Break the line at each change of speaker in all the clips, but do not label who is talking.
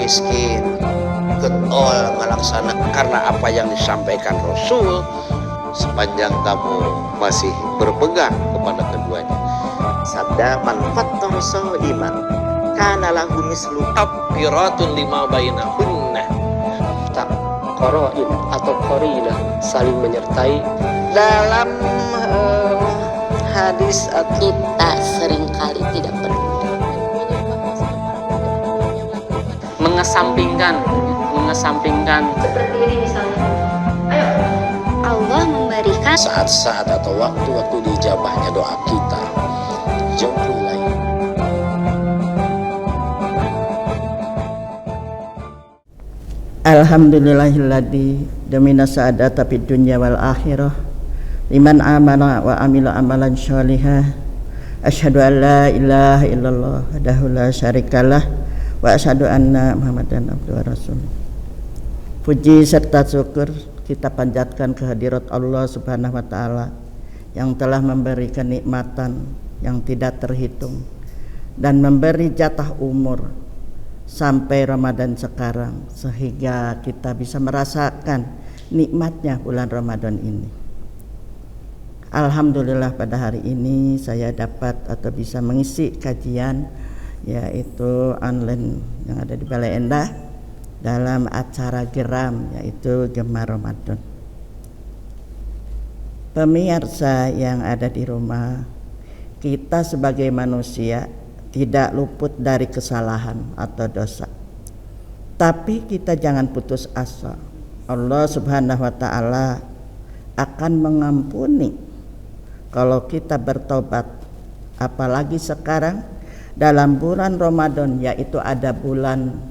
miskin, getol melaksanakan karena apa yang disampaikan Rasul, sepanjang kamu masih berpegang kepada keduanya. Sabda man fattara shaiman kana lahu mislu kafiratun lima bainahunna.
Qarain atau qarina, saling menyertai.
Dalam hadis
kita seringkali tidak peduli,
mengesampingkan
seperti ini misalnya. Ayo, Allah memberikan
saat-saat atau waktu-waktu diijabahnya doa kita. Jauh lain.
Alhamdulillahilladzi domina sa'adata fid dunya wal akhirah liman amana wa amila amalan sholihah. Asyhadu an la ilaha illallah wahdahu la syarikalah wa asyhadu anna Muhammadan abduhu wa rasuluh. Puji serta syukur kita panjatkan kehadirat Allah Subhanahu wa taala yang telah memberi kenikmatan yang tidak terhitung dan memberi jatah umur sampai Ramadan sekarang, sehingga kita bisa merasakan nikmatnya bulan Ramadan ini. Alhamdulillah pada hari ini saya dapat atau bisa mengisi kajian yaitu online yang ada di Balai Endah dalam acara Geram, yaitu Gemar Ramadan. Pemirsa yang ada di rumah, kita sebagai manusia tidak luput dari kesalahan atau dosa, tapi kita jangan putus asa. Allah Subhanahu wa taala akan mengampuni kalau kita bertobat, apalagi sekarang dalam bulan Ramadan, yaitu ada bulan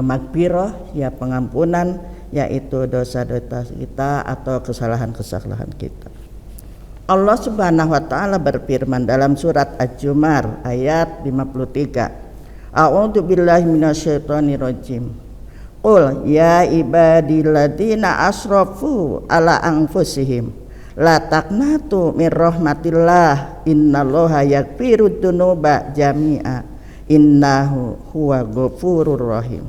magfirah, ya pengampunan, yaitu dosa-dosa kita atau kesalahan-kesalahan kita. Allah Subhanahu wa taala berfirman dalam surat Az-Zumar ayat 53. A'udzu billahi minasyaitonir rajim. Qul ya ibadilladzina asrafu ala anfusihim la taqnatu mir rahmatillah innallaha yaghfirud dzunuba jami'a innahu huwa ghafurur rahim.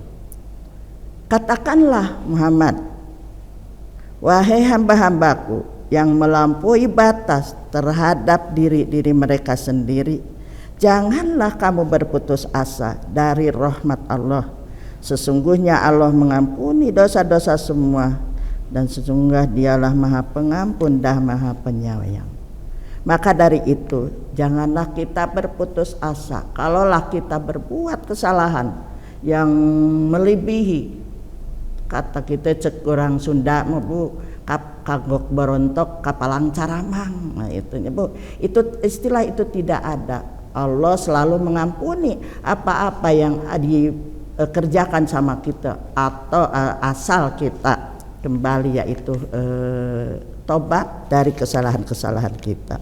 Katakanlah Muhammad, wahai hamba-hambaku yang melampaui batas terhadap diri mereka sendiri, janganlah kamu berputus asa dari rahmat Allah. Sesungguhnya Allah mengampuni dosa-dosa semua, dan sesungguhnya Dialah Maha Pengampun dan Maha Penyayang. Maka dari itu janganlah kita berputus asa. Kalaulah kita berbuat kesalahan yang melebihi, kata kita cek orang Sunda Bu, kagok berontok kapalang caramang. Nah itu Bu, itu istilah itu tidak ada. Allah selalu mengampuni apa-apa yang dikerjakan sama kita atau asal kita kembali, yaitu tobat dari kesalahan-kesalahan kita.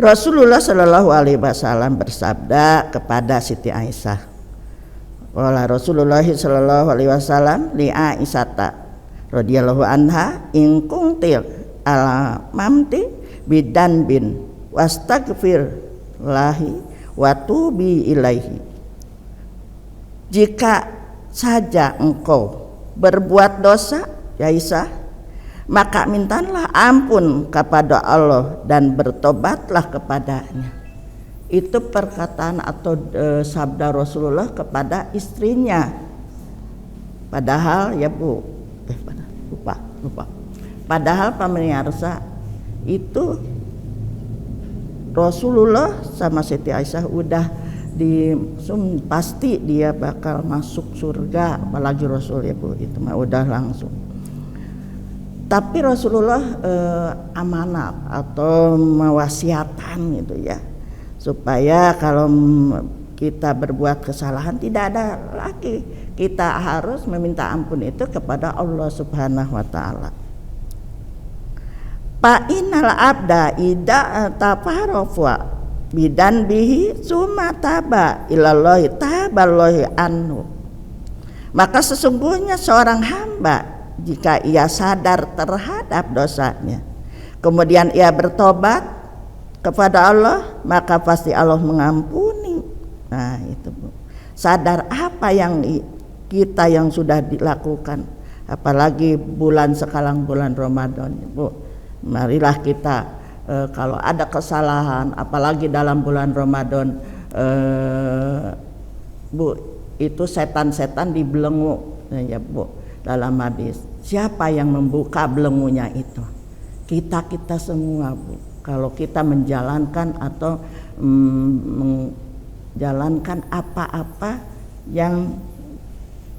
Rasulullah Shallallahu Alaihi Wasallam bersabda kepada Siti Aisyah, wala Rasulullah Shallallahu Alaihi Wasallam li Aisyata radhiyallahu anha in kuntil ala mamti bidan bin wastaghfir lahi wa tubi ilaihi. Jika saja engkau berbuat dosa, ya Aisyah, maka mintalah ampun kepada Allah dan bertobatlah kepadanya. Itu perkataan atau sabda Rasulullah kepada istrinya. Padahal ya Bu, lupa. Padahal pemirsa, itu Rasulullah sama Siti Aisyah udah pasti dia bakal masuk surga, apalagi Rasul ya Bu, itu mah udah langsung. Tapi Rasulullah amanat atau mewasiatkan gitu ya, supaya kalau kita berbuat kesalahan tidak ada lagi, kita harus meminta ampun itu kepada Allah Subhanahu wa taala. Fa innal abda idza tafarafa bidan bihi summa taba ilallahi taballahi anhu. Maka sesungguhnya seorang hamba jika ia sadar terhadap dosanya, kemudian ia bertobat kepada Allah, maka pasti Allah mengampuni. Nah itu Bu. sadar apa yang kita yang sudah dilakukan, apalagi bulan sekarang bulan Ramadan, Bu. Marilah kita kalau ada kesalahan, apalagi dalam bulan Ramadan, Bu, itu setan-setan dibelenggu, ya Bu, dalam hadis. Siapa yang membuka belenggunya itu? Kita semua, Bu. Kalau kita menjalankan atau menjalankan apa-apa yang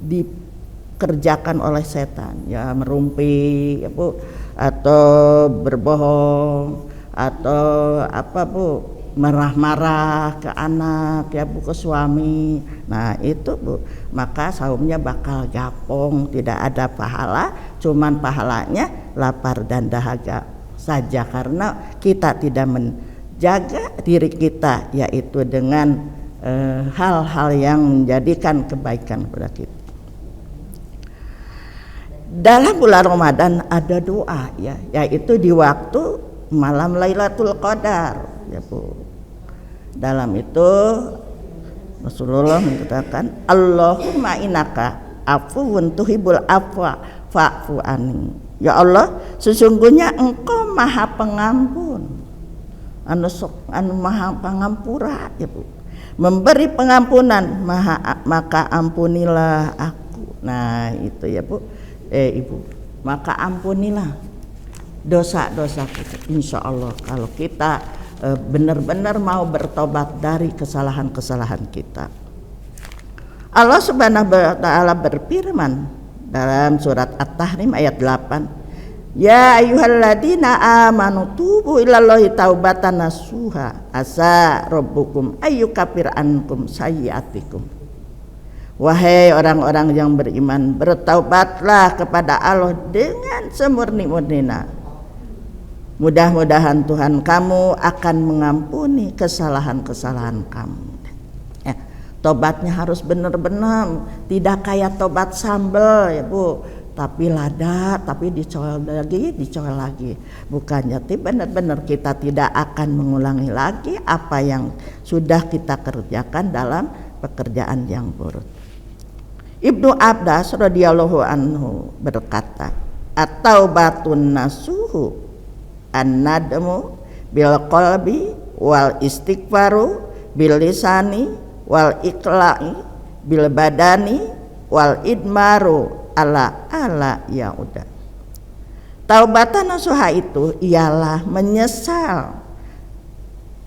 dikerjakan oleh setan, ya merumpi, ya Bu, atau berbohong, atau apa Bu, marah-marah ke anak, ya Bu, ke suami. Nah itu Bu, maka saumnya bakal gapong, tidak ada pahala, cuman pahalanya lapar dan dahaga saja, karena kita tidak menjaga diri kita, yaitu dengan hal-hal yang menjadikan kebaikan kepada kita. Dalam bulan Ramadan ada doa, ya, yaitu di waktu malam Lailatul Qadar, ya Bu. Dalam itu Rasulullah mengatakan, Allahumma innaka afuwun tuhibbul afwa fa'fu anni. Ya Allah, sesungguhnya Engkau Maha Pengampun, anu Maha Pengampura, ya Bu. Memberi pengampunan, maka ampunilah aku. Nah itu ya Bu, Ibu, maka ampunilah dosa-dosa kita. Insya Allah kalau kita benar-benar mau bertobat dari kesalahan-kesalahan kita. Allah Subhanahu wa taala berfirman dalam surat At-Tahrim ayat 8, Ya ayyuhalladzina amanu tubu ilallahi taubatan nasuha asa rabbukum ayyukafir ankum sayyi'atikum. Wahai orang-orang yang beriman, bertaubatlah kepada Allah dengan semurni-murninya. Mudah-mudahan Tuhan kamu akan mengampuni kesalahan-kesalahan kamu. Tobatnya harus benar-benar, tidak kayak tobat sambal, ya Bu, tapi lada, tapi dicoel lagi. Bukannya benar-benar kita tidak akan mengulangi lagi apa yang sudah kita kerjakan dalam pekerjaan yang buruk. Ibnu Abbas radhiyallahu anhu berkata, at-taubatun nasuhu an-nadmu bil qalbi wal istighfaru bil lisani wal iqla'i bil badani wal idmaru ala ya udah. Taubatan nasuha itu ialah menyesal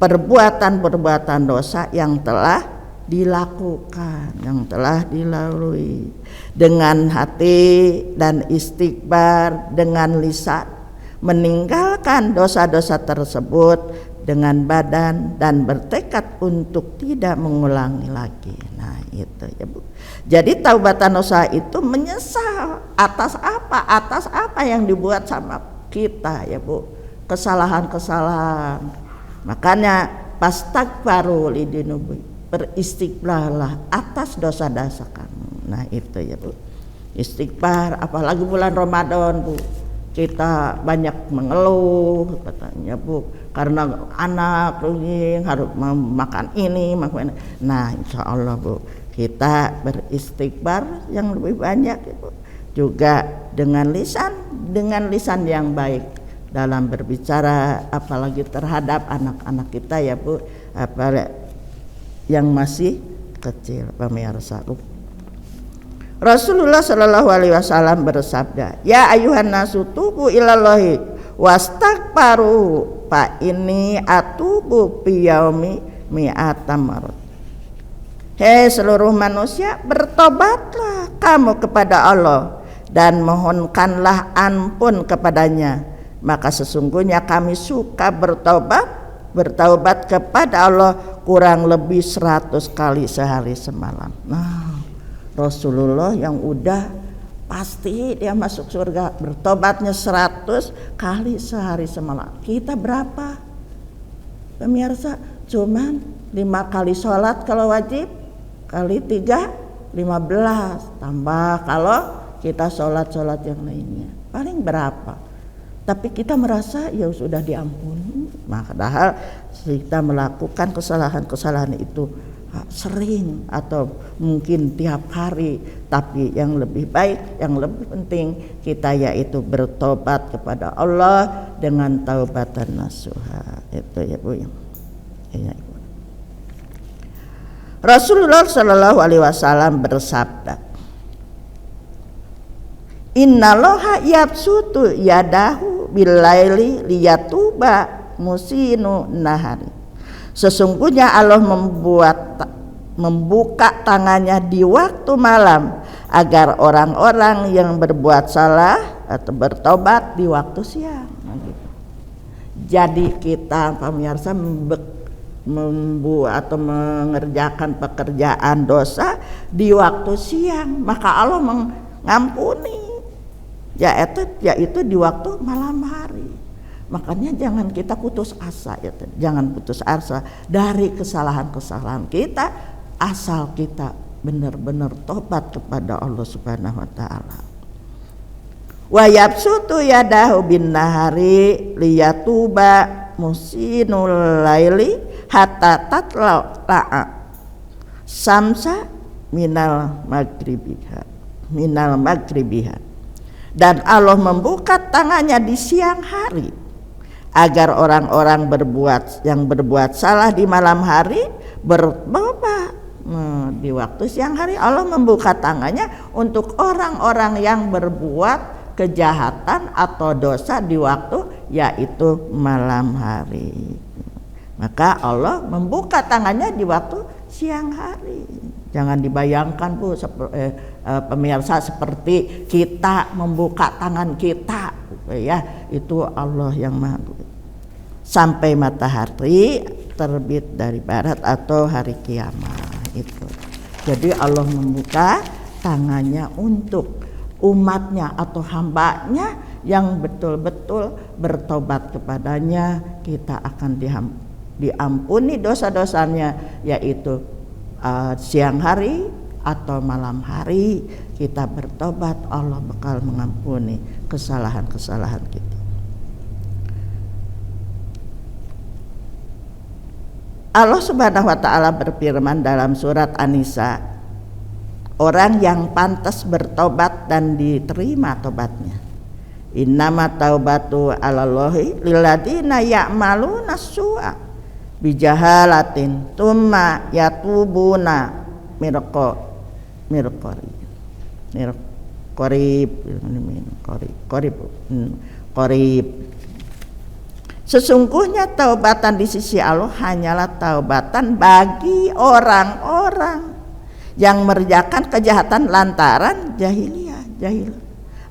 perbuatan-perbuatan dosa yang telah dilakukan, yang telah dilalui dengan hati dan istighfar dengan lisan, meninggalkan dosa-dosa tersebut dengan badan dan bertekad untuk tidak mengulangi lagi. Nah itu ya Bu. Jadi taubatan dosa itu menyesal atas apa? Atas apa yang dibuat sama kita, ya Bu. Kesalahan-kesalahan. Makanya pastagfaru lidunubi, beristighfarlah atas dosa-dosa kamu. Nah itu ya Bu. Istighfar, apalagi bulan Ramadan Bu. Kita banyak mengeluh katanya Bu, karena anak harus makan ini, makan ini. Nah insya Allah Bu, kita beristighfar yang lebih banyak ya Bu. Juga dengan lisan yang baik dalam berbicara, apalagi terhadap anak-anak kita ya Bu, apalagi yang masih kecil, pemirsa. Rasulullah Shallallahu Alaihi Wasallam bersabda, Ya ayuhan nasu tubu ilallahi wastaghfaru fa ini atubu biyaumi mi'atam marot. Hei seluruh manusia, bertobatlah kamu kepada Allah dan mohonkanlah ampun kepadanya, maka sesungguhnya kami suka bertaubat kepada Allah kurang lebih 100 kali sehari semalam. Nah Rasulullah yang udah pasti dia masuk surga, bertobatnya 100 kali sehari semalam. Kita berapa pemirsa? Cuman 5 kali sholat kalau wajib, kali 3 15, tambah kalau kita sholat yang lainnya, paling berapa? Tapi kita merasa ya sudah diampuni, padahal kita melakukan kesalahan-kesalahan itu sering atau mungkin tiap hari, tapi yang lebih baik, yang lebih penting kita yaitu bertobat kepada Allah dengan taubatan nasuha. Itu ya Bu. Ya, Ibu. Rasulullah Shallallahu Alaihi Wasallam bersabda, Innallaha yabsutu yadahu bilaili liyatuba musinu nahari. Sesungguhnya Allah membuka tangannya di waktu malam agar orang-orang yang berbuat salah atau bertobat di waktu siang. Jadi kita pemirsa membuat atau mengerjakan pekerjaan dosa di waktu siang, maka Allah mengampuni, yaitu di waktu malam hari. Makanya jangan kita putus asa, ya. Jangan putus asa dari kesalahan-kesalahan kita, asal kita benar-benar tobat kepada Allah Subhanahu wa taala. Wa yabsutu yadahu bin nahari liyatuba musinul laili hatta tatla'a samsa minal maghribiha. Dan Allah membuka tangannya di siang hari agar orang-orang yang berbuat salah di malam hari bertobat di waktu siang hari. Allah membuka tangannya untuk orang-orang yang berbuat kejahatan atau dosa di waktu yaitu malam hari. Maka Allah membuka tangannya di waktu siang hari. Jangan dibayangkan Bu, pemirsa, seperti kita membuka tangan kita, ya, itu Allah yang Maha. Sampai matahari terbit dari barat atau hari kiamat itu. Jadi Allah membuka tangannya untuk umatnya atau hambanya yang betul-betul bertobat kepadanya. Kita akan diampuni dosa-dosanya, yaitu siang hari atau malam hari kita bertobat, Allah bakal mengampuni kesalahan-kesalahan kita. Allah Subhanahu wa taala berfirman dalam surat An-Nisa, orang yang pantas bertobat dan diterima tobatnya. Innama taubatu 'alallahi lilladzina ya'maluna su'a bijahalatin tsumma yatubuna qarib. Sesungguhnya taubatan di sisi Allah hanyalah taubatan bagi orang-orang yang mengerjakan kejahatan lantaran jahil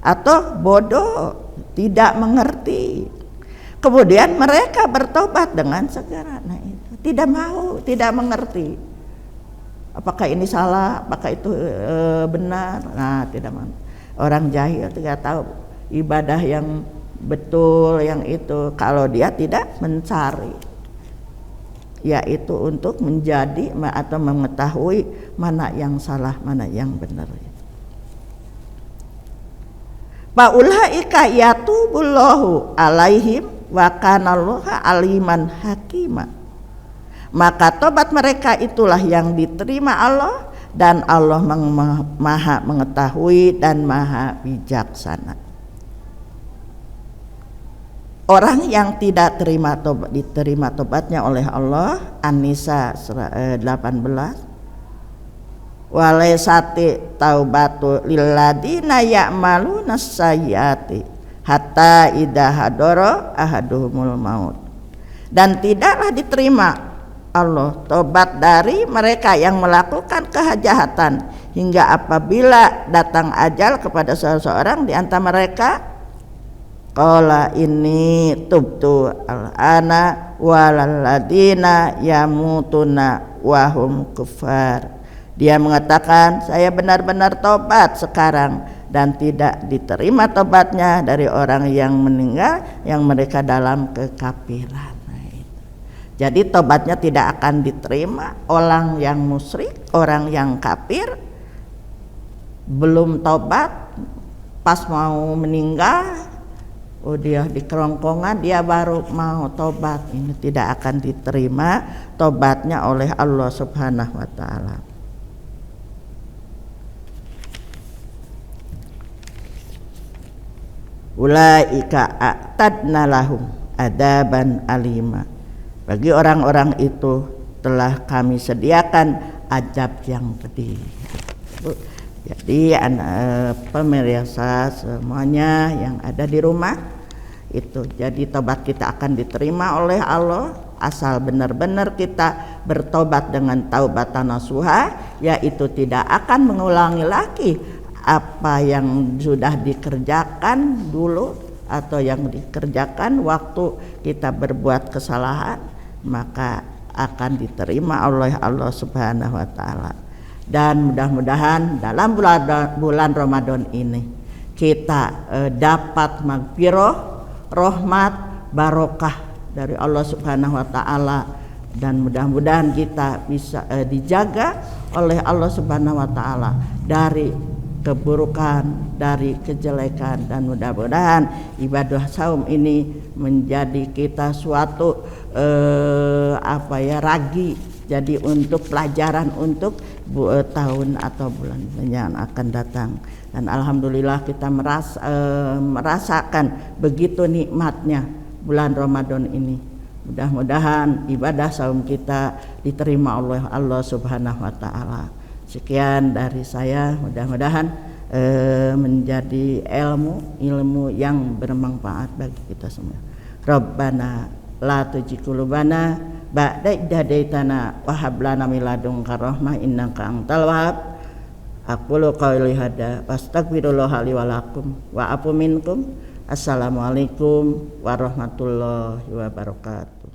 atau bodoh, tidak mengerti. Kemudian mereka bertobat dengan segera. Nah, itu tidak mau, tidak mengerti. Apakah ini salah, apakah itu benar? Nah, tidak mau. Orang jahil tidak tahu ibadah yang betul, yang itu, kalau dia tidak mencari, yaitu untuk menjadi atau mengetahui mana yang salah, mana yang benar. Faulaika yatubullahu alaihim wa kanallaha aliman hakima. Maka tobat mereka itulah yang diterima Allah, dan Allah maha mengetahui dan maha bijaksana. Orang yang tidak diterima tobatnya oleh Allah, An-Nisa 18, walaysati taubatu lilladina ya'maluna sayyiati hatta idza hadara ahaduhumul maut. Dan tidaklah diterima Allah tobat dari mereka yang melakukan kejahatan hingga apabila datang ajal kepada seseorang di antara mereka, qala inni tubtu al-ana walalladina yamutuna wahum kufar. Dia mengatakan, saya benar-benar tobat sekarang, dan tidak diterima tobatnya dari orang yang meninggal yang mereka dalam kekafiran. Jadi tobatnya tidak akan diterima. Orang yang musyrik, orang yang kafir, belum tobat, pas mau meninggal oh dia di kerongkongan dia baru mau tobat, ini tidak akan diterima tobatnya oleh Allah Subhanahu wa taala. Ulaika a'tadna lahum adaban alima. Bagi orang-orang itu telah kami sediakan azab yang pedih. Jadi pemirsa semuanya yang ada di rumah itu, jadi tobat kita akan diterima oleh Allah asal benar-benar kita bertobat dengan taubatan nasuha, yaitu tidak akan mengulangi lagi apa yang sudah dikerjakan dulu atau yang dikerjakan waktu kita berbuat kesalahan, maka akan diterima oleh Allah Subhanahu wa taala. Dan mudah-mudahan dalam bulan Ramadan ini kita dapat magfirah, rahmat, barokah dari Allah Subhanahu wa taala, dan mudah-mudahan kita bisa dijaga oleh Allah Subhanahu wa taala dari keburukan, dari kejelekan, dan mudah-mudahan ibadah saum ini menjadi kita suatu ragi, jadi untuk pelajaran untuk tahun atau bulan yang akan datang. Dan alhamdulillah kita merasakan begitu nikmatnya bulan Ramadan ini. Mudah-mudahan ibadah saum kita diterima oleh Allah Subhanahu wa taala. Sekian dari saya, mudah-mudahan menjadi ilmu yang bermanfaat bagi kita semua. Rabbana la tuzigh qulubana ba'da idh hadaitana wa hab lana min ladunka rahmah innaka antal wahhab. Aqulu qouli hadza wastaghfirullaha li wa lakum wa afu minkum. Assalamualaikum warahmatullahi wabarakatuh.